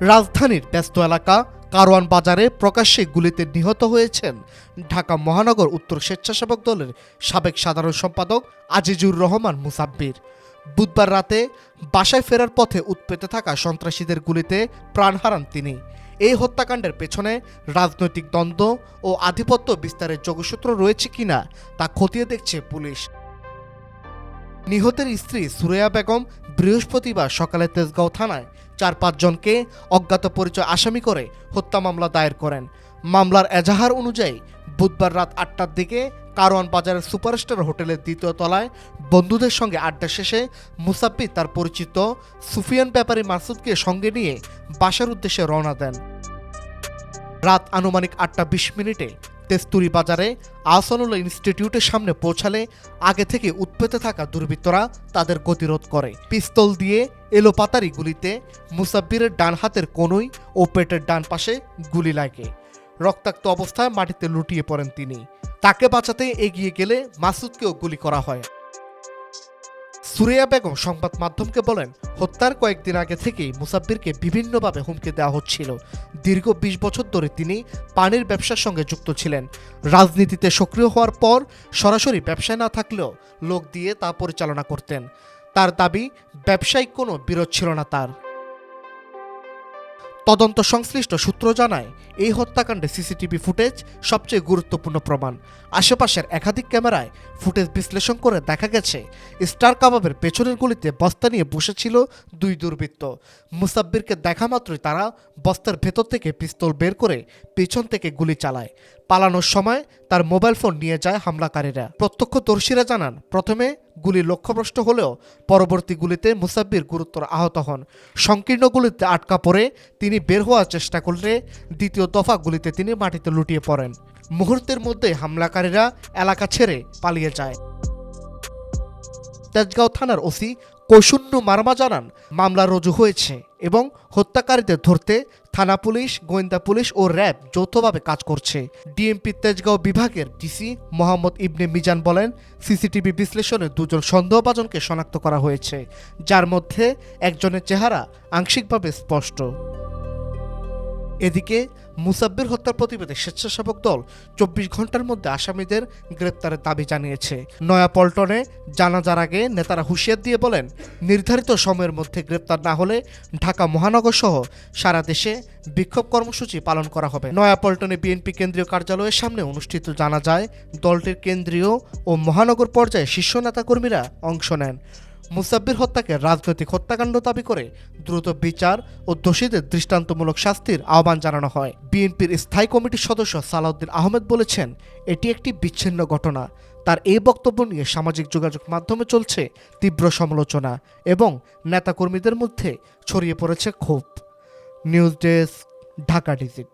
রাজধানীর ব্যস্ত এলাকা কারওয়ান বাজারে প্রকাশ্যে গুলিতে নিহত হয়েছেন ঢাকা মহানগর উত্তর স্বেচ্ছাসেবক দলের সাবেক সাধারণ সম্পাদক আজিজুর রহমান মুসাব্বির। বুধবার রাতে বাসায় ফেরার পথে উৎপেতে থাকা সন্ত্রাসীদের গুলিতে প্রাণ হারান তিনি। এই হত্যাকাণ্ডের পেছনে রাজনৈতিক দ্বন্দ্ব ও আধিপত্য বিস্তারের যোগসূত্র রয়েছে কিনা তা খতিয়ে দেখছে পুলিশ। নিহতের স্ত্রী সুরাইয়া বেগম বৃহস্পতিবার সকালে তেজগাঁও থানায় 4-5 জনকে অজ্ঞাত পরিচয় আসামি করে হত্যা মামলা দায়ের করেন। মামলার এজাহার অনুযায়ী বুধবার রাত 8টার দিকে কারওয়ান বাজারের সুপারস্টার হোটেলের 2য় তলায় বন্ধুদের সঙ্গে আড্ডা শেষে মুসাব্বির তার পরিচিত সুফিয়ান ব্যাপারী মাসুদকে সঙ্গে নিয়ে বাসার উদ্দেশ্যে রওনা দেন। রাত আনুমানিক 8:20 তেস্তুরি বাজারে আহসানুল্লাহ ইনস্টিটিউটের সামনে পৌঁছালে আগে থেকে উৎপেতে থাকা দুর্বৃত্তরা তাদের গতিরোধ করে। পিস্তল দিয়ে এলোপাতারি গুলিতে মুসাব্বিরের ডান হাতের কনুই ও পেটের ডান পাশে গুলি লাগে। রক্তাক্ত অবস্থায় মাটিতে লুটিয়ে পড়েন তিনি। তাকে বাঁচাতে এগিয়ে গেলে মাসুদকেও গুলি করা হয়। সুরাইয়া বেগম সংবাদ মাধ্যমকে বলেন, হত্যার কয়েকদিন আগে থেকেই মুসাব্বিরকে বিভিন্নভাবে হুমকি দেওয়া হচ্ছিল। দীর্ঘ 20 বছর ধরে তিনি পানির ব্যবসার সঙ্গে যুক্ত ছিলেন। রাজনীতিতে সক্রিয় হওয়ার পর সরাসরি ব্যবসায় না থাকলেও লোক দিয়ে তা পরিচালনা করতেন। তার দাবি, ব্যবসায়িক কোনো বিরোধ ছিল না তার। তদন্ত সংশ্লিষ্ট সূত্র জানায়, এই হত্যাকাণ্ডে সিসিটিভি ফুটেজ সবচেয়ে গুরুত্বপূর্ণ প্রমাণ। আশেপাশের একাধিক ক্যামেরায় ফুটেজ বিশ্লেষণ করে দেখা গেছে স্টার কাবাবের পেছনের গলিতে বস্তা নিয়ে বসেছিল 2 দুর্বৃত্ত। মুসাব্বিরকে দেখা মাত্রই তারা বস্তার ভেতর থেকে পিস্তল বের করে পেছন থেকে গুলি চালায়। পালানোর সময় তার মোবাইল ফোন নিয়ে যায় হামলাকারীরা। প্রত্যক্ষদর্শীরা জানান, প্রথমে গুলি লক্ষ্যভ্রষ্ট হলেও পরবর্তী গুলিতে মুসাব্বির গুরুতর আহত হন। সংকীর্ণ গুলিতে আটকা পড়ে তিনি বের হওয়ার চেষ্টা করলে 2য় দফা গুলিতে তিনি মাটিতে লুটিয়ে পড়েন। মুহূর্তের মধ্যে হামলাকারীরা এলাকা ছেড়ে পালিয়ে যায়। তেজগাঁও থানার ওসি কৈশন্য মারমা জানান, মামলা রুজু হয়েছে এবং হত্যাকারীদের ধরতে থানা পুলিশ, গোয়েন্দা পুলিশ ও র্যাব যৌথভাবে কাজ করছে। ডিএমপি তেজগাঁও বিভাগের ডিসি মোহাম্মদ ইবনে মিজান বলেন, সিসিটিভি বিশ্লেষণে 2 জন সন্দেহভাজনকে শনাক্ত করা হয়েছে, যার মধ্যে একজনের চেহারা আংশিকভাবে স্পষ্ট। এদিকে মুসাব্বির হত্যার প্রতিবাদে স্বেচ্ছাসেবক দল 24 ঘন্টার মধ্যে আসামিদের গ্রেপ্তারের দাবি জানিয়েছে। নয়াপল্টনে জানাজার আগে নেতারা হুঁশিয়ার দিয়ে বলেন, নির্ধারিত সময়ের মধ্যে গ্রেপ্তার না হলে ঢাকা মহানগর সহ সারা দেশে বিক্ষোভ কর্মসূচি পালন করা হবে। নয়াপল্টনে বিএনপি কেন্দ্রীয় কার্যালয়ের সামনে অনুষ্ঠিত জানাজায় দলটির কেন্দ্রীয় ও মহানগর পর্যায়ে শীর্ষ নেতাকর্মীরা অংশ নেন। মুসাব্বির হত্যাকে রাজনৈতিক হত্যাকাণ্ড দাবি করে দ্রুত বিচার ও দোষীদের দৃষ্টান্তমূলক শাস্তির আহ্বান জানানো হয়। বিএনপির স্থায়ী কমিটির সদস্য সালাউদ্দিন আহমেদ বলেছেন, এটি একটি বিচ্ছিন্ন ঘটনা। তার এই বক্তব্য নিয়ে সামাজিক যোগাযোগ মাধ্যমে চলছে তীব্র সমালোচনা এবং নেতাকর্মীদের মধ্যে ছড়িয়ে পড়েছে ক্ষোভ। News desk, Dhaka digit.